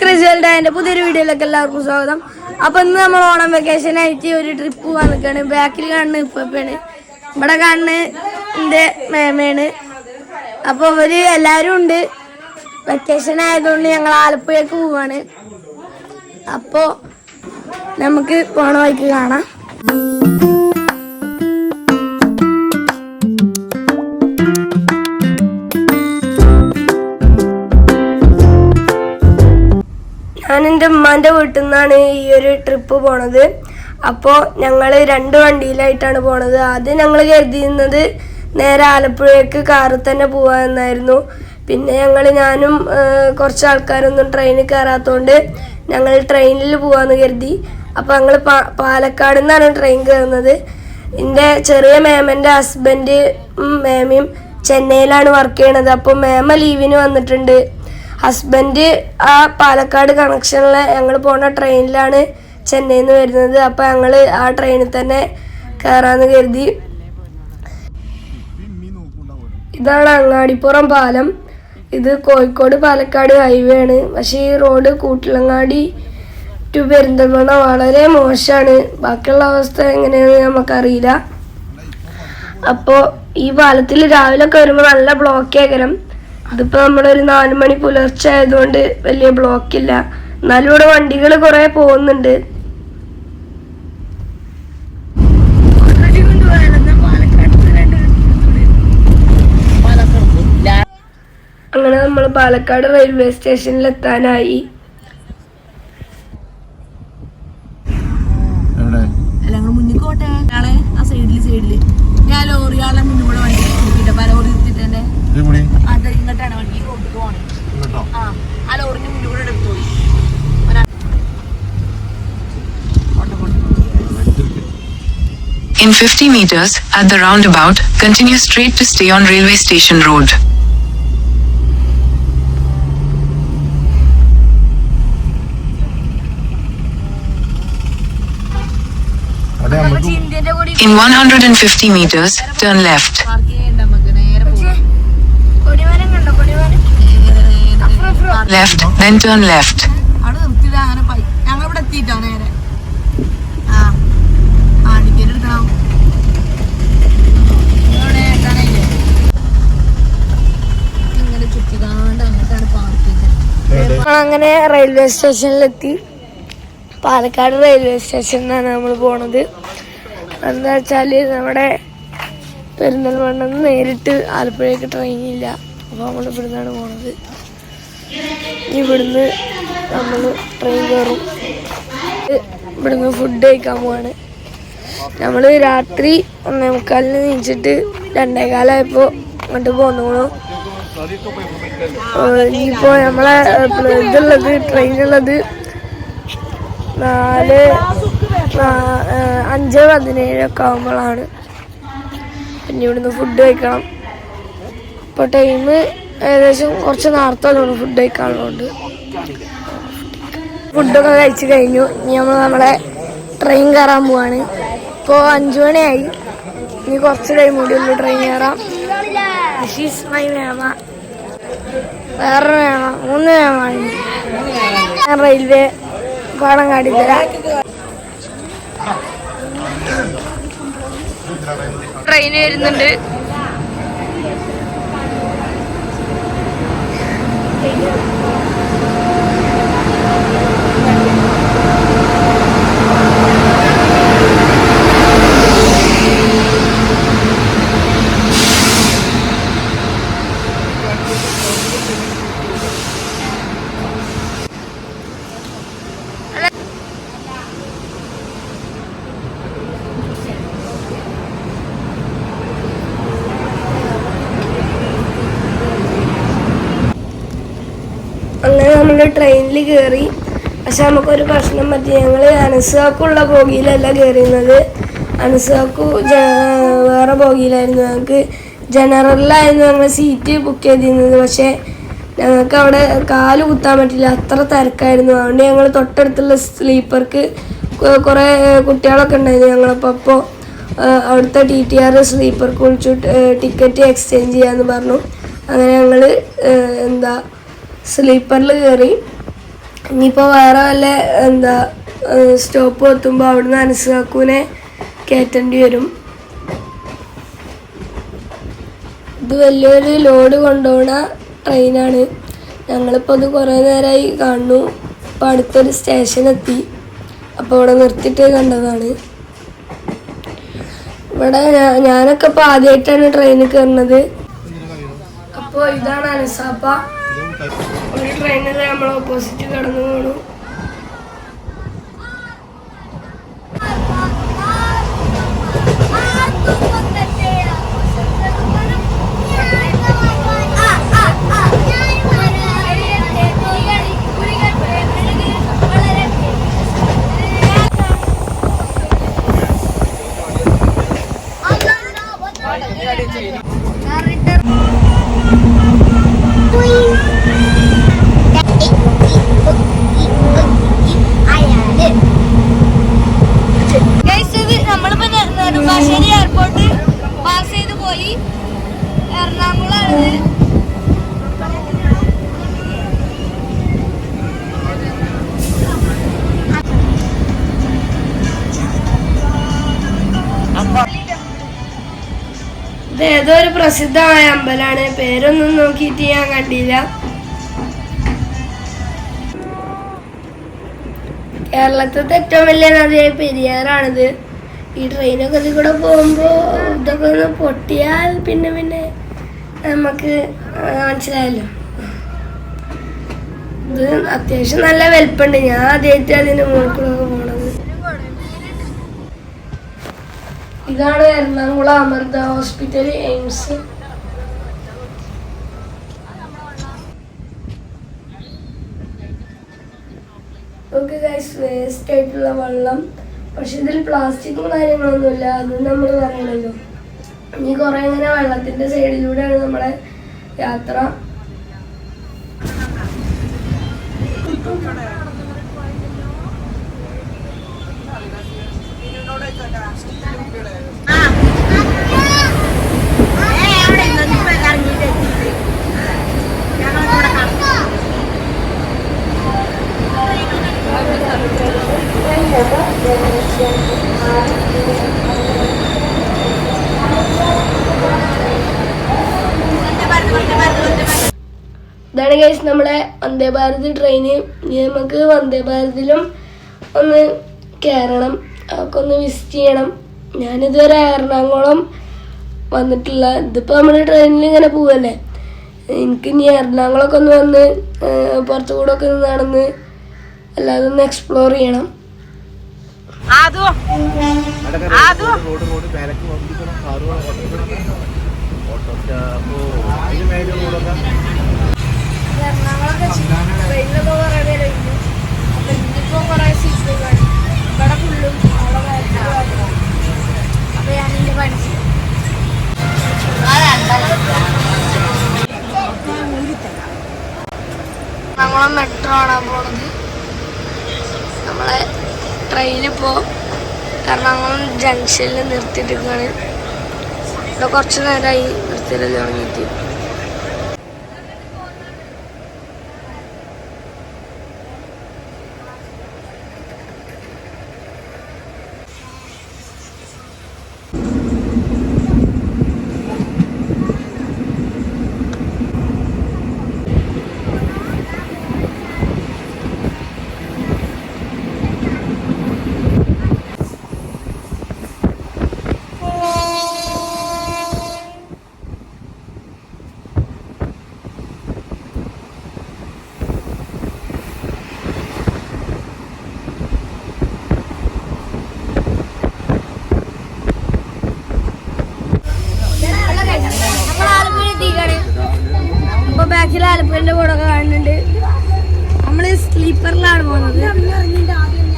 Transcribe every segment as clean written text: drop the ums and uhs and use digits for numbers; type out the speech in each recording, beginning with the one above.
Result പുതിയൊരു വീഡിയോയിലേക്ക് എല്ലാവർക്കും സ്വാഗതം. അപ്പൊ ഇന്ന് നമ്മൾ ഓണം വെക്കേഷൻ ആയിട്ട് ഒരു ട്രിപ്പ് പോകാൻ നിൽക്കുകയാണ്. ബാക്കിൽ കാണുന്ന ഇപ്പാണ്, ഇവിടെ കാണുന്ന എൻ്റെ മേമയാണ്. അപ്പോൾ ഇവര് എല്ലാവരും ഉണ്ട്. വെക്കേഷൻ ആയതുകൊണ്ട് ഞങ്ങൾ ആലപ്പുഴയ്ക്ക് പോവാണ്. അപ്പോൾ നമുക്ക് പോണ വഴിക്ക് കാണാം. ഞാൻ എൻ്റെ ഉമ്മാൻ്റെ വീട്ടിൽ നിന്നാണ് ഈ ഒരു ട്രിപ്പ് പോണത്. അപ്പോൾ ഞങ്ങൾ 2 വണ്ടിയിലായിട്ടാണ് പോണത്. ആദ്യം ഞങ്ങൾ കരുതിയിരുന്നത് നേരെ ആലപ്പുഴയ്ക്ക് കാറിൽ തന്നെ പോകാമെന്നായിരുന്നു. പിന്നെ ഞാനും കുറച്ച് ആൾക്കാരൊന്നും ട്രെയിനിൽ കയറാത്തതുകൊണ്ട് ഞങ്ങൾ ട്രെയിനിൽ പോകാമെന്ന് കരുതി. അപ്പോൾ ഞങ്ങൾ പാലക്കാട് നിന്നാണ് ട്രെയിൻ കയറുന്നത്. എൻ്റെ ചെറിയ മേമൻ്റെ ഹസ്ബൻഡും മേമയും ചെന്നൈയിലാണ് വർക്ക് ചെയ്യണത്. അപ്പോൾ മേമ ലീവിന് വന്നിട്ടുണ്ട്. ഹസ്ബൻഡ് ആ പാലക്കാട് കണക്ഷനിൽ ഞങ്ങൾ പോണ ട്രെയിനിലാണ് ചെന്നൈയിൽ നിന്ന് വരുന്നത്. അപ്പോൾ ഞങ്ങൾ ആ ട്രെയിനിൽ തന്നെ കയറാമെന്ന് കരുതി. ഇതാണ് അങ്ങാടിപ്പുറം പാലം. ഇത് കോഴിക്കോട് പാലക്കാട് ഹൈവേ ആണ്. പക്ഷേ ഈ റോഡ് കൂട്ടിലങ്ങാടി ടു പെരിന്തൽമണ്ണ വളരെ മോശമാണ്. ബാക്കിയുള്ള അവസ്ഥ എങ്ങനെയാണെന്ന് നമുക്കറിയില്ല. അപ്പോൾ ഈ പാലത്തിൽ രാവിലെ ഒക്കെ വരുമ്പോൾ നല്ല ബ്ലോക്ക് ആകരം. ഇതിപ്പോൾ നമ്മളൊരു 4 മണി പുലർച്ചെ ആയതുകൊണ്ട് വലിയ ബ്ലോക്കില്ല. എന്നാലും ഇവിടെ വണ്ടികൾ കുറേ പോകുന്നുണ്ട്. അങ്ങനെ നമ്മൾ പാലക്കാട് റെയിൽവേ സ്റ്റേഷനിൽ എത്താനായി. ഞാൻ ലോറിയാളെ മുന്നിൽ കൂടെ വണ്ടി നോക്കിട്ട് പല ലോറി എത്തിട്ടെ അത് ഇങ്ങോട്ടാണ് വണ്ടി കൊണ്ടുപോകണം. ആ ലോറിന്റെ മുന്നിൽ കൂടെ എടുത്തോളി. In 50 meters, at the roundabout, continue straight to stay on railway station road. In 150 meters, turn left. Left, then turn left. അങ്ങനെ റെയിൽവേ സ്റ്റേഷനിലെത്തി. പാലക്കാട് റെയിൽവേ സ്റ്റേഷനിലാണ് നമ്മൾ പോണത്. എന്താ വെച്ചാൽ നമ്മുടെ പെരിന്തൽമണ്ണ നേരിട്ട് ആലപ്പുഴയ്ക്ക് ട്രെയിനില്ല. അപ്പോൾ നമ്മൾ ഇവിടുന്നാണ് പോണത്. ഇവിടുന്ന് നമ്മൾ ട്രെയിൻ കയറും. ഇവിടുന്ന് ഫുഡ് കഴിക്കാൻ പോവാണ്. നമ്മൾ രാത്രി 1:45 നീച്ചിട്ട് 2:15 ഇങ്ങോട്ട് പോന്നു. ഇനിയിപ്പോൾ നമ്മളെ ഇതുള്ളത് ട്രെയിനുള്ളത് 5:17 ആകുമ്പോഴാണ്. പിന്നെ ഇവിടുന്ന് ഫുഡ് കഴിക്കണം. ഇപ്പോൾ ടൈം ഏകദേശം കുറച്ച് നേരത്തെ തോന്നുന്നു ഫുഡ് കഴിക്കാനുള്ളതുകൊണ്ട്. ഫുഡൊക്കെ കഴിച്ച് കഴിഞ്ഞു. ഇനി നമ്മളെ ട്രെയിൻ കയറാൻ പോവാണ്. ഇപ്പോൾ 5 മണിയായി. ഇനി കുറച്ച് ടൈം കൂടി ഉള്ളു ട്രെയിൻ കയറാം. മൈ മേമ, വേറെ മേമ, 3 മേമാണ്. ഞാൻ റെയിൽവേ പാടം കാട്ടിത്തരാം. ട്രെയിൻ വരുന്നുണ്ട്. അങ്ങനെ നമ്മൾ ട്രെയിനിൽ കയറി. പക്ഷെ നമുക്കൊരു പ്രശ്നം പറ്റി. ഞങ്ങൾ അനസാക്കുള്ള ബോഗിയിലല്ല കയറിയുന്നത്. അനസാക്കു വേറെ ബോഗിയിലായിരുന്നു. ഞങ്ങൾക്ക് ജനറലിലായിരുന്നു ഞങ്ങൾ സീറ്റ് ബുക്ക് ചെയ്തിരുന്നത്. പക്ഷേ ഞങ്ങൾക്ക് അവിടെ കാല് കുത്താൻ പറ്റില്ല, അത്ര തിരക്കായിരുന്നു. അതുകൊണ്ട് ഞങ്ങൾ തൊട്ടടുത്തുള്ള സ്ലീപ്പർക്ക് കുറേ കുട്ടികളൊക്കെ ഉണ്ടായിരുന്നു ഞങ്ങളപ്പോൾ. അവിടുത്തെ TTR സ്ലീപ്പർക്ക് വിളിച്ചു ടിക്കറ്റ് എക്സ്ചേഞ്ച് ചെയ്യാമെന്ന് പറഞ്ഞു. അങ്ങനെ ഞങ്ങൾ സ്ലീപ്പറിൽ കയറി. ഇനിയിപ്പോൾ വേറെ വല്ല എന്താ സ്റ്റോപ്പ് എത്തുമ്പോൾ അവിടുന്ന് അനസ്കാക്കൂനെ കയറ്റേണ്ടി വരും. ഇത് വലിയൊരു ലോഡ് കൊണ്ടുപോകുന്ന ട്രെയിനാണ്. ഞങ്ങളിപ്പോൾ അത് കുറേ നേരമായി കാണുന്നു. ഇപ്പോൾ അടുത്തൊരു സ്റ്റേഷൻ എത്തി. അപ്പോൾ ഇവിടെ നിർത്തിയിട്ട് കണ്ടതാണ്. ഇവിടെ ഞാനൊക്കെ ഇപ്പോൾ ആദ്യമായിട്ടാണ് ട്രെയിനിൽ കയറുന്നത്. അപ്പോൾ ഇതാണ് അനസാപ്പ. ഒരു ട്രെയിനിൽ നമ്മൾ ഓപ്പോസിറ്റ് കടന്നു പോകണം. നമ്മളിപ്പോ നെടുമ്പാശ്ശേരി എയർപോർട്ട് പാസ് ചെയ്ത് പോയി. എറണാകുളമാണ്. ഇത് ഏതോ ഒരു പ്രസിദ്ധമായ അമ്പലമാണ്. പേരൊന്നും നോക്കിയിട്ട് ഞാൻ കണ്ടില്ല. കേരളത്തിലത്തെ ഏറ്റവും വലിയ നദിയായ പെരിയാറാണിത്. ഈ ട്രെയിനൊക്കെ ഇതിൽ കൂടെ പോകുമ്പോൾ ഇതൊക്കെ ഒന്ന് പൊട്ടിയാൽ പിന്നെ നമുക്ക് മനസ്സിലായല്ലോ. ഇത് അത്യാവശ്യം നല്ല വലിപ്പമുണ്ട്. ഞാൻ ആദ്യമായിട്ട് അതിൻ്റെ മുകളിലൊക്കെ പോണത്. ഇതാണ് Ernakulam Amrita hospital, AIIMS. Okay guys, waste ആയിട്ടുള്ള വെള്ളം. പക്ഷെ ഇതിൽ പ്ലാസ്റ്റിക്കും കാര്യങ്ങളൊന്നുമില്ല. അത് നമ്മൾ പറയണല്ലോ. ഇനി കുറേ ഇങ്ങനെ വെള്ളത്തിൻ്റെ സൈഡിലൂടെയാണ് നമ്മളെ യാത്ര. ഇതാണ് ഗൈസ് നമ്മളെ വന്ദേ ഭാരത് ട്രെയിന്. ഇനി നമുക്ക് വന്ദേ ഭാരതിലും ഒന്ന് കയറണം, അതൊക്കെ ഒന്ന് വിസിറ്റ് ചെയ്യണം. ഞാനിതുവരെ എറണാകുളം വന്നിട്ടില്ല. ഇതിപ്പോൾ നമ്മൾ ട്രെയിനിൽ ഇങ്ങനെ പോവല്ലേ. എനിക്ക് ഇനി എറണാകുളമൊക്കെ ഒന്ന് വന്ന് പുറത്തുകൂടെ ഒക്കെ ഒന്ന് നടന്ന് അല്ലാതെ ഒന്ന് എക്സ്പ്ലോർ ചെയ്യണം. ട്രെയിനിലൊക്കെ കുറേ പേരുണ്ട്. അപ്പം ഇന്നിപ്പോൾ കുറേ സീറ്റ് കാണും. ഇവിടെ ഫുള്ളും അവിടെ അപ്പം ഞാനിൻ്റെ പഠിച്ചു. നമ്മളെ മെട്രോ ആണ് പോണത്. നമ്മളെ ട്രെയിനിപ്പോൾ എറണാകുളം ജംഗ്ഷനിൽ നിർത്തിയിട്ടിരിക്കുകയാണ്. ഇവിടെ കുറച്ച് നേരമായി നിർത്തിയില്ല തുടങ്ങിയിട്ട്. ഇപ്പോൾ ബാക്കിൽ ആലപ്പുഴൻ്റെ ബോർഡൊക്കെ കാണുന്നുണ്ട്. നമ്മൾ സ്ലീപ്പറിലാണ് പോകുന്നത്.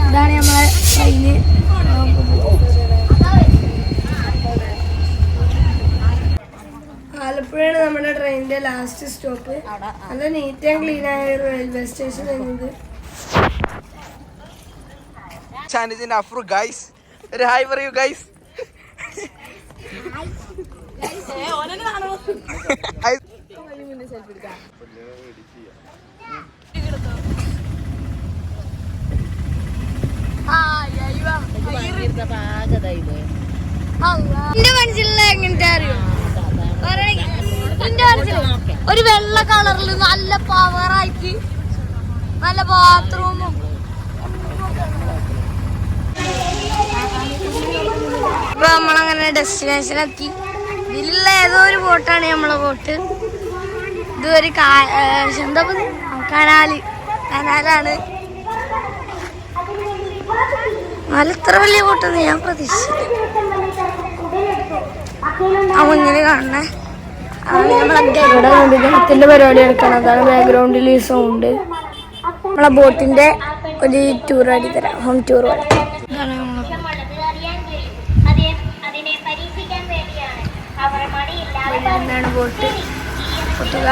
ഇതാണ് നമ്മളെ ട്രെയിന്. ആലപ്പുഴയാണ് നമ്മുടെ ട്രെയിനിൻ്റെ ലാസ്റ്റ് സ്റ്റോപ്പ്. നല്ല നീറ്റ് ആൻഡ് ക്ലീൻ ആയ ഒരു റെയിൽവേ സ്റ്റേഷൻ എന്നത്. ഹായ് പറയൂ ഗൈസ്. എന്റെ മനസ്സിലുള്ള എങ്ങനത്തെ അറിയോ ഒരു വെള്ള കളറിൽ നല്ല പവറായിട്ട് നല്ല ബാത്റൂമും ഇപ്പൊ നമ്മളങ്ങനെ ഡെസ്റ്റിനേഷൻ എത്തി. ഇതിലുള്ള ഏതോ ഒരു ബോട്ടാണ് നമ്മളെ ബോട്ട്. ഇതൊരു എന്താ കനാലാണ്. ഇത്ര വലിയ ബോട്ടൊന്നും ഞാൻ പ്രതീക്ഷിച്ചില്ല. ആ മുന്നിൽ കാണണേ ജനത്തിന്റെ പരിപാടി എടുക്കണം. അതാണ് ബാക്ക്ഗ്രൗണ്ടിൽ ഈ സൗണ്ട്. നമ്മളെ ബോട്ടിന്റെ ഒരു ടൂർ അടി തരാം, ഹോം ടൂർ പോലെ. എന്താണ് ബോട്ട് പൊട്ടുക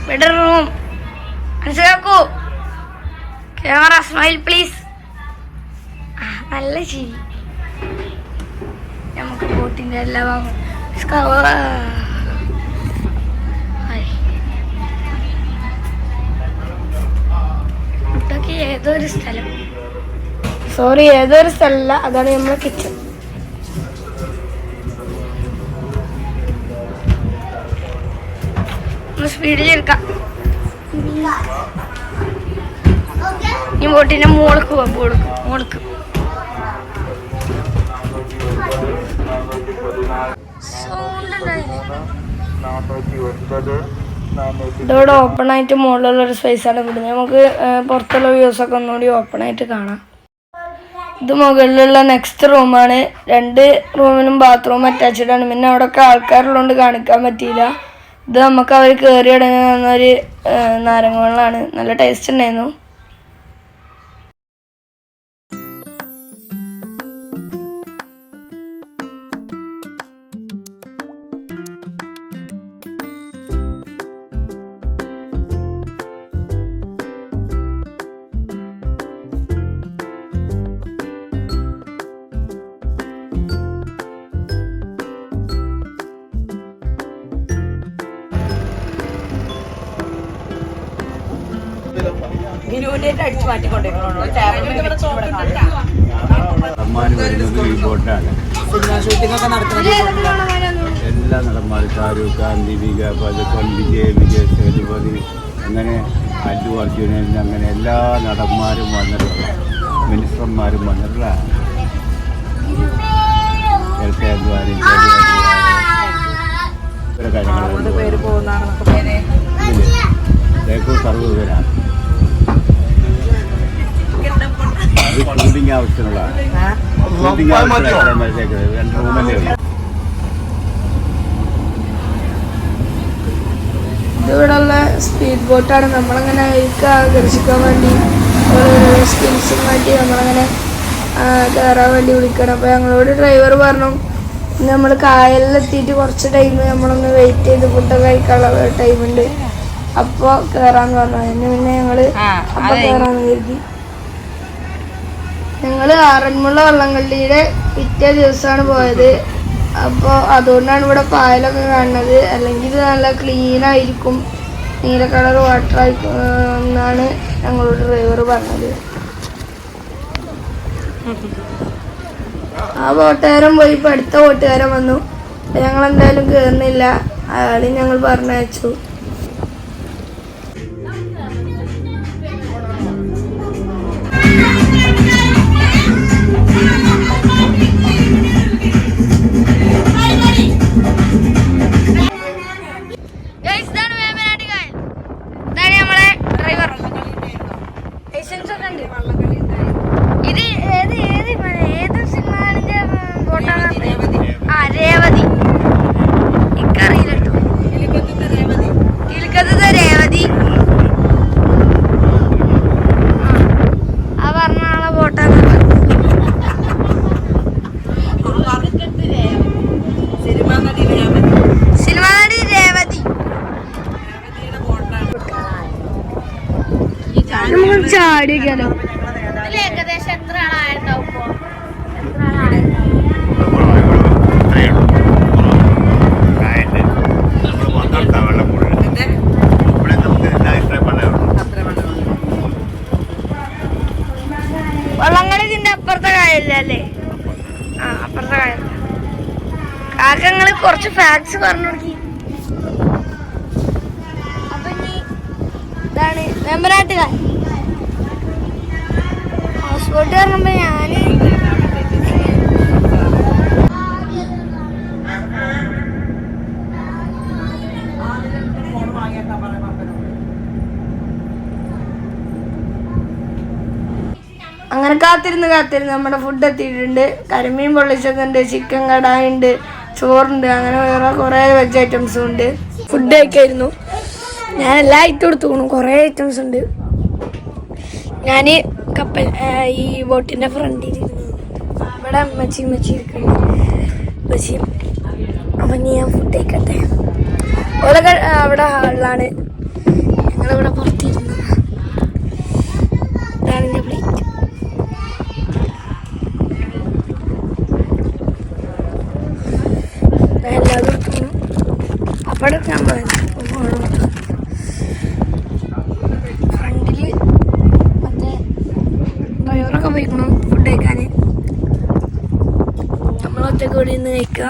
ബെഡ്റൂം. മനസ്സിലാക്കൂ. Camera smile please. നല്ല ചിരി. നമുക്ക് ബോട്ടിന്റെ എല്ലാം ഇതൊക്കെ ഏതൊരു സ്ഥലം, സോറി ഏതൊരു സ്ഥലമല്ല, അതാണ് നമ്മളെ കിച്ചൺ. സ്പീഡിൽ എടുക്കാം. ഈ ബോട്ടിന്റെ മോൾക്ക് മോൾക്ക് ഇതോടെ ഓപ്പൺ ആയിട്ട് മുകളിലുള്ള ഒരു സ്പേസ് ആണ് വിടുന്നത്. നമുക്ക് പുറത്തുള്ള വ്യൂസ് ഒക്കെ ഒന്നുകൂടി ഓപ്പൺ ആയിട്ട് കാണാം. ഇത് മുകളിലുള്ള നെക്സ്റ്റ് റൂമാണ്. 2 റൂമിനും ബാത്റൂം അറ്റാച്ച്ഡ് ആണ്. പിന്നെ അവിടെ ഒക്കെ ആൾക്കാരുള്ളതുകൊണ്ട് കാണിക്കാൻ പറ്റിയില്ല. ഇത് നമുക്ക് അവർ കയറി ഇടങ്ങി തന്നൊരു നാരങ്ങ വെള്ളമാണ്. നല്ല ടേസ്റ്റ് ഉണ്ടായിരുന്നു. അടിച്ചു മാറ്റിക്കൊണ്ടിരിക്കണോ എല്ലാ നടന്മാരും ഷാരൂഖ് ഖാൻ, ദീപിക പദുക്കോൺ, വിജയ് സേതുപതി, അങ്ങനെ അല്ലു അർജുനൻ, അങ്ങനെ എല്ലാ നടന്മാരും വന്നിട്ടുള്ള മിനിസ്റ്റർമാരും വന്നിട്ടുള്ള സർവ്വപേരാണ്. ഷൂട്ടിംഗ് ആവശ്യമുള്ളതാണ്. ഷൂട്ടിംഗ് ആവശ്യമുള്ളത്തേക്ക് 2 റൂമല്ലേ ഉള്ളൂ. ഇതിവിടെയുള്ള സ്പീഡ് ബോട്ടാണ്. നമ്മളങ്ങനെ അതിലേക്ക് ആകർഷിക്കാൻ വേണ്ടി സ്കിൽസും വേണ്ടി നമ്മളങ്ങനെ കയറാൻ വേണ്ടി വിളിക്കണം. അപ്പോൾ ഞങ്ങളോട് ഡ്രൈവർ പറഞ്ഞു നമ്മൾ കായലിലെത്തിയിട്ട് കുറച്ച് ടൈം നമ്മളൊന്ന് വെയിറ്റ് ചെയ്ത് ഫുഡൊക്കെ കഴിക്കാനുള്ള ടൈമുണ്ട്, അപ്പോൾ കയറാന്ന് പറഞ്ഞു. അതിന് പിന്നെ ഞങ്ങൾ അപ്പോൾ കയറാന്ന് കരുതി. ഞങ്ങൾ ആറന്മുള വള്ളംകളിയുടെ പിറ്റേ ദിവസമാണ് പോയത്. അപ്പോൾ അതുകൊണ്ടാണ് ഇവിടെ പായലൊക്കെ കാണുന്നത്. അല്ലെങ്കിൽ ഇത് നല്ല ക്ലീൻ ആയിരിക്കും, നീല കളർ വാട്ടർ ആയിരിക്കും എന്നാണ് ഞങ്ങളോട് ഡ്രൈവർ പറഞ്ഞത്. ആ ബോട്ടുകാരൻ പോയി ഇപ്പോൾ അടുത്ത ബോട്ടുകാരൻ വന്നു. ഞങ്ങൾ എന്തായാലും കയറുന്നില്ല, അയാളെയും ഞങ്ങൾ പറഞ്ഞയച്ചു. രേവതി ഇക്കറിയില്ല കേട്ടോ. കിൽക്കത്ത് രേവതി ആ പറഞ്ഞ ആളെ ബോട്ടാണ്. സിനിമ നടി രേവതി. നമുക്ക് ചാടിയൊക്കെയാലോ. ഏകദേശം എത്ര ആളായിട്ടുണ്ടാവും ഇപ്പോ? എത്ര ആളായിരുന്നു? കാക്കങ്ങള് കുറച്ച് ഫാക്ട്സ് പറഞ്ഞു കൊടുക്കി. അപ്പൊ ഇനി ഇതാണ് വെമ്പനാട്ടുകാർ ഹൗസ് ബോട്ട് പറയുമ്പോ ഞാന് അങ്ങനെ കാത്തിരുന്ന് നമ്മുടെ ഫുഡ് എത്തിയിട്ടുണ്ട്. കരിമീൻ പൊള്ളിച്ചൊക്കെ ഉണ്ട്, ചിക്കൻ കടായി ഉണ്ട്, ചോറുണ്ട്, അങ്ങനെ വേറെ കുറേ വെജ് ഐറ്റംസും ഉണ്ട്. ഫുഡ് കഴിക്കായിരുന്നു. ഞാൻ എല്ലാ ഐറ്റം എടുത്തു പോകണം, കുറേ ഐറ്റംസ് ഉണ്ട്. ഞാൻ ഈ ബോട്ടിൻ്റെ ഫ്രണ്ടിൽ ഇവിടെ മച്ചി ഇരിക്കുന്നു. മച്ചി അപ്പം ഞാൻ ഫുഡ് കഴിക്കട്ടെ. ഓരോ അവിടെ ഹാളിലാണ്, ഞങ്ങളിവിടെ പുറത്തിരുന്നു. ഇതാണ് എൻ്റെ പ്ലേറ്റ്. എല്ലാവരും അവിടെ ഞാൻ ഫ്രണ്ടില് മറ്റേ ഡ്രൈവറൊക്കെ പോയിക്കണം ഫുഡ് കഴിക്കാൻ. നമ്മൾ ഒറ്റക്ക് കൂടി നിന്ന് കഴിക്കുക.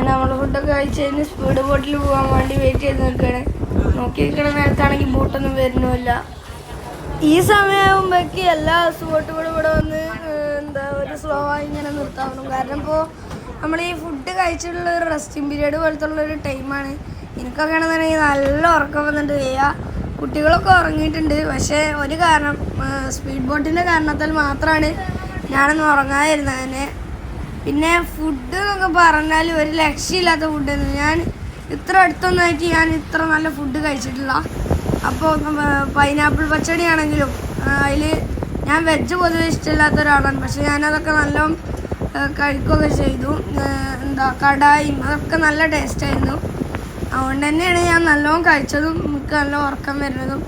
നമ്മൾ ഫുഡൊക്കെ കഴിച്ചതിന് സ്പീഡ് ബോട്ടിൽ പോകാൻ വേണ്ടി വെയിറ്റ് ചെയ്ത് നിൽക്കുകയാണ്. നോക്കി നിൽക്കുന്ന നേരത്താണെങ്കിൽ ബോട്ടൊന്നും വരുന്നില്ല. ഈ സമയമാകുമ്പോഴേക്ക് എല്ലാ ഹൗസ് ബോട്ടുകളും ഇവിടെ വന്ന് ഒരു സ്ലോ ആയി ഇങ്ങനെ നിർത്താവണം. കാരണം ഇപ്പോൾ നമ്മൾ ഈ ഫുഡ് കഴിച്ചിട്ടുള്ള ഒരു റെസ്റ്റിംഗ് പീരീഡ് പോലത്തെ ഉള്ളൊരു ടൈമാണ്. എനിക്കൊക്കെ ആണെന്നുണ്ടെങ്കിൽ നല്ല ഉറക്കം വന്നിട്ട് ചെയ്യുക. കുട്ടികളൊക്കെ ഉറങ്ങിയിട്ടുണ്ട്. പക്ഷേ ഒരു കാരണം, സ്പീഡ് ബോട്ടിൻ്റെ കാരണത്താൽ മാത്രമാണ് ഞാനൊന്ന് ഉറങ്ങാതിരുന്നത് തന്നെ. പിന്നെ ഫുഡ് എന്നൊക്കെ പറഞ്ഞാൽ ഒരു ലക്ഷ്യമില്ലാത്ത ഫുഡായിരുന്നു. ഞാൻ ഇത്ര അടുത്തൊന്നായിട്ട് ഞാൻ ഇത്ര നല്ല ഫുഡ് കഴിച്ചിട്ടില്ല. അപ്പോൾ പൈനാപ്പിൾ പച്ചടി ആണെങ്കിലും അതിൽ ഞാൻ വെജ് പൊതുവെ ഇഷ്ടമില്ലാത്ത ഒരാളാണ്. പക്ഷെ ഞാനതൊക്കെ നല്ല കഴിക്കുകയൊക്കെ ചെയ്തു. കടായും അതൊക്കെ നല്ല ടേസ്റ്റായിരുന്നു. അതുകൊണ്ട് തന്നെയാണ് ഞാൻ നല്ലോണം കഴിച്ചതും എനിക്ക് നല്ല ഉറക്കം വരുന്നതും.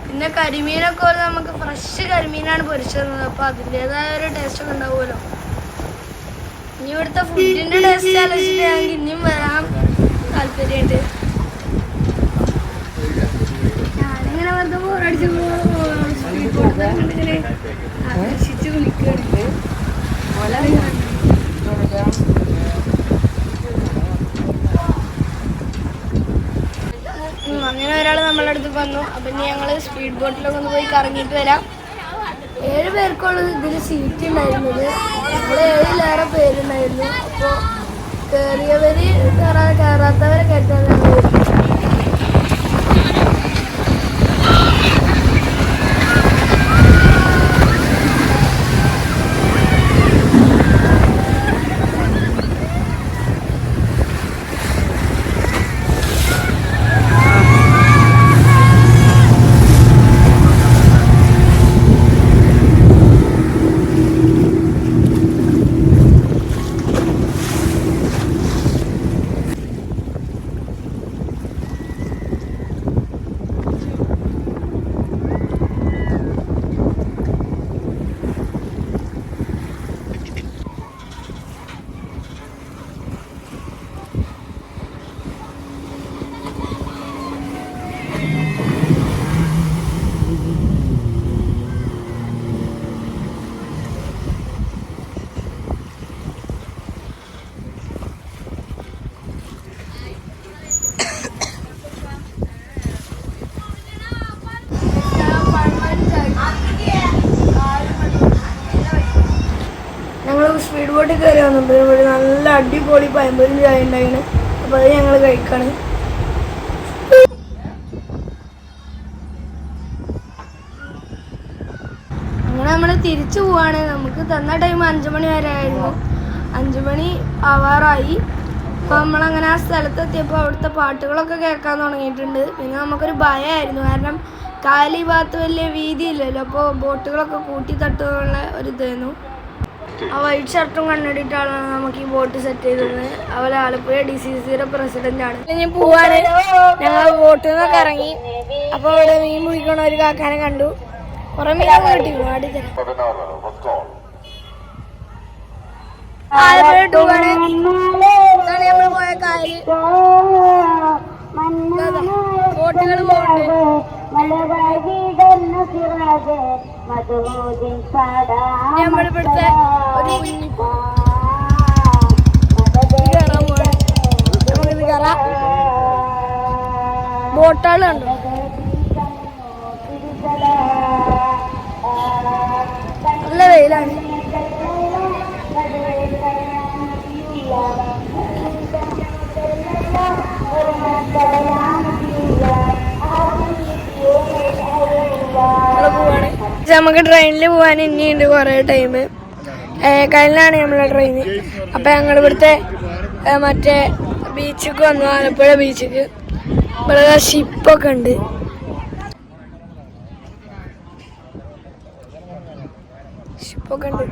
പിന്നെ കരിമീനൊക്കെ നമുക്ക് ഫ്രഷ് കരിമീനാണ് പൊരിച്ചത്. അപ്പോൾ അതിൻ്റെതായ ഒരു ടേസ്റ്റൊക്കെ ഉണ്ടാവുമല്ലോ. ഇനി ഇവിടുത്തെ ഫുഡിൻ്റെ ടേസ്റ്റ് ആലോചിച്ചിട്ട് ഞങ്ങൾക്ക് ഇനിയും വരാൻ താല്പര്യമുണ്ട്. ഞാനിങ്ങനെ വെറുതെ ബോറടിച്ച് ഇങ്ങനെ ആകർഷിച്ച് വിളിക്കുകയാണ്. അങ്ങനെ ഒരാൾ നമ്മളെ അടുത്ത് വന്നു. അപ്പം ഇനി ഞങ്ങൾ സ്പീഡ് ബോട്ടിലൊക്കെ ഒന്ന് പോയി കറങ്ങിയിട്ട് വരാം. 7 പേർക്കുള്ള ഇതിൽ സീറ്റ് ഉണ്ടായിരുന്നത്. ഇവിടെ 7ലേറെ പേരുണ്ടായിരുന്നു. അപ്പോൾ കയറിയവർ കയറാത്തവരെ കയറ്റാൻ സ്പീഡ് ബോട്ടിൽ കയറി വന്നിട്ട് ഇവിടെ നല്ല അടിപൊളി പഴംപൊരി ചായ ഉണ്ടായിരുന്നു. അപ്പോൾ അത് ഞങ്ങൾ കഴിക്കാണ്. അങ്ങനെ നമ്മൾ തിരിച്ചു പോവാണ്. നമുക്ക് തന്ന ടൈം 5 മണി വരെ ആയിരുന്നു. 5 മണി ആവാറായി. അപ്പോൾ നമ്മളങ്ങനെ ആ സ്ഥലത്തെത്തിയപ്പോൾ അവിടുത്തെ പാട്ടുകളൊക്കെ കേൾക്കാൻ തുടങ്ങിയിട്ടുണ്ട്. പിന്നെ നമുക്കൊരു ഭയമായിരുന്നു. കാരണം കാലി ഭാഗത്ത് വലിയ വീതിയില്ലല്ലോ. അപ്പോൾ ബോട്ടുകളൊക്കെ കൂട്ടി തട്ടുന്നുള്ള ഒരിതായിരുന്നു. ആ വൈറ്റ് ഷർട്ടും കണ്ടിട്ടാണ് നമുക്ക് ഈ ബോട്ട് സെറ്റ് ചെയ്തത്. അതുപോലെ ആലപ്പുഴ DCCയുടെ പ്രസിഡന്റാണ്. ഇനി പോവാണ്. ഞങ്ങൾ ബോട്ടിൽ നിന്നൊക്കെ ഇറങ്ങി. അപ്പോൾ ഇവിടെ മീൻ പിടിക്കണ ഒരു കാക്കാനെ കണ്ടു. കുറെ മീനൊക്കെ കിട്ടിയിരുന്നു. ആലപ്പുഴ 2 ആണ്. ഇതാണ് നമ്മൾ പോയ കായല് ബോട്ടുകൾ പോകുന്നുണ്ട്. നമ്മളിവിടുത്തെ ഒരു കുഞ്ഞി കയറാൻ പോവാണ്. നമുക്കിത് കയറാം. ബോട്ടുകൾ കണ്ടു. നല്ല വെയിലാണ്. നമുക്ക് ട്രെയിനിൽ പോകാൻ ഇനിയുണ്ട് കുറേ ടൈം. കഴിഞ്ഞാണ് നമ്മളെ ട്രെയിന്. അപ്പം ഞങ്ങൾ ഇവിടുത്തെ മറ്റേ ബീച്ചിക്ക് വന്നു, ആലപ്പുഴ ബീച്ചിക്ക്. ഇവിടെ ഷിപ്പൊക്കെ ഉണ്ട്. ഷിപ്പൊക്കെ ഉണ്ട്.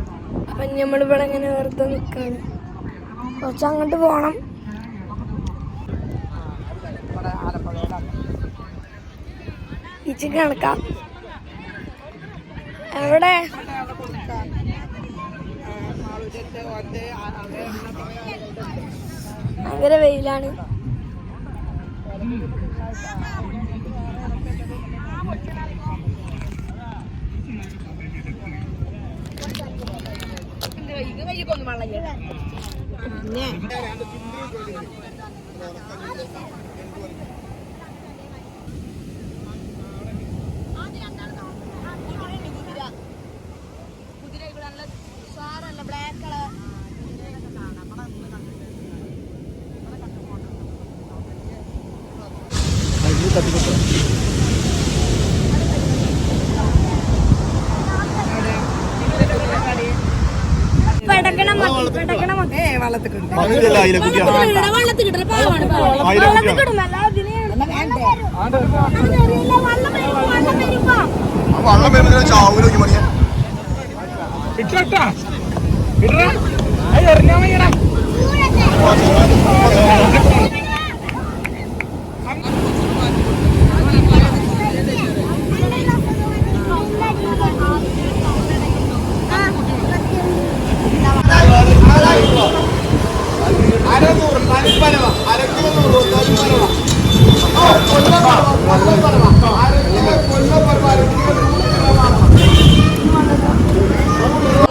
അപ്പം നമ്മളിവിടെ ഇങ്ങനെ വെറുതെ നിൽക്കാണ്. കുറച്ച് അങ്ങോട്ട് പോകണം. ബീച്ചിക്ക് കണക്കാം. എവിടെ ഭയങ്കര വെയിലാണ്.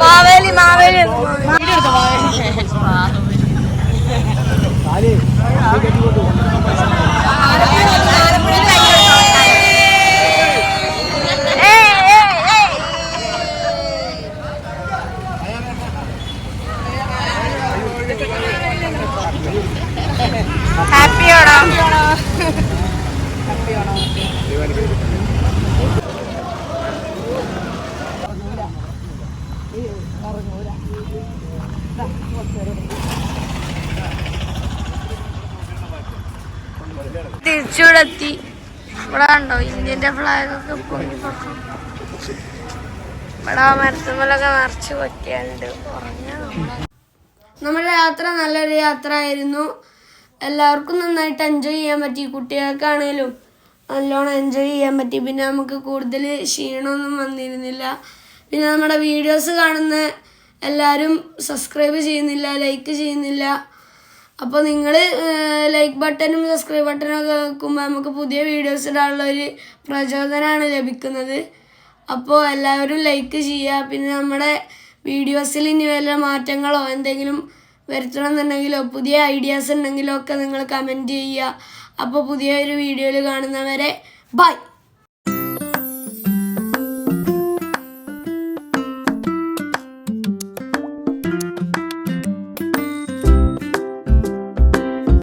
മാവേലി മാവേലി ഹാപ്പിയാണോ? തിരിച്ചിവിടെ എത്തി. ഇവിടെ കണ്ടോ ഇന്ത്യന്റെ ഫ്ലാഗൊക്കെ പൊങ്ങി പൊക്കും. ഇവിടെ മരത്തുമ്മലൊക്കെ നിറച്ച് പറ്റിയാലുണ്ട്. നമ്മുടെ യാത്ര നല്ലൊരു യാത്ര ആയിരുന്നു. എല്ലാവർക്കും നന്നായിട്ട് എൻജോയ് ചെയ്യാൻ പറ്റി. കുട്ടികൾക്കാണേലും നല്ലോണം എൻജോയ് ചെയ്യാൻ പറ്റി. പിന്നെ നമുക്ക് കൂടുതൽ ക്ഷീണമൊന്നും വന്നിരുന്നില്ല. പിന്നെ നമ്മുടെ വീഡിയോസ് കാണുന്ന എല്ലാവരും സബ്സ്ക്രൈബ് ചെയ്യുന്നില്ല, ലൈക്ക് ചെയ്യുന്നില്ല. അപ്പോൾ നിങ്ങൾ ലൈക്ക് ബട്ടണും സബ്സ്ക്രൈബ് ബട്ടണും ഒക്കെ വെക്കുമ്പോൾ നമുക്ക് പുതിയ വീഡിയോസ് ഇടാനുള്ളൊരു പ്രചോദനമാണ് ലഭിക്കുന്നത്. അപ്പോൾ എല്ലാവരും ലൈക്ക് ചെയ്യുക. പിന്നെ നമ്മുടെ വീഡിയോസിൽ ഇനി വല്ല മാറ്റങ്ങളോ എന്തെങ്കിലും വരുത്തണമെന്നുണ്ടെങ്കിലോ പുതിയ ഐഡിയാസ് ഉണ്ടെങ്കിലോ ഒക്കെ നിങ്ങൾ കമൻറ്റ് ചെയ്യുക. അപ്പോൾ പുതിയൊരു വീഡിയോയിൽ കാണുന്നവരെ ബൈ.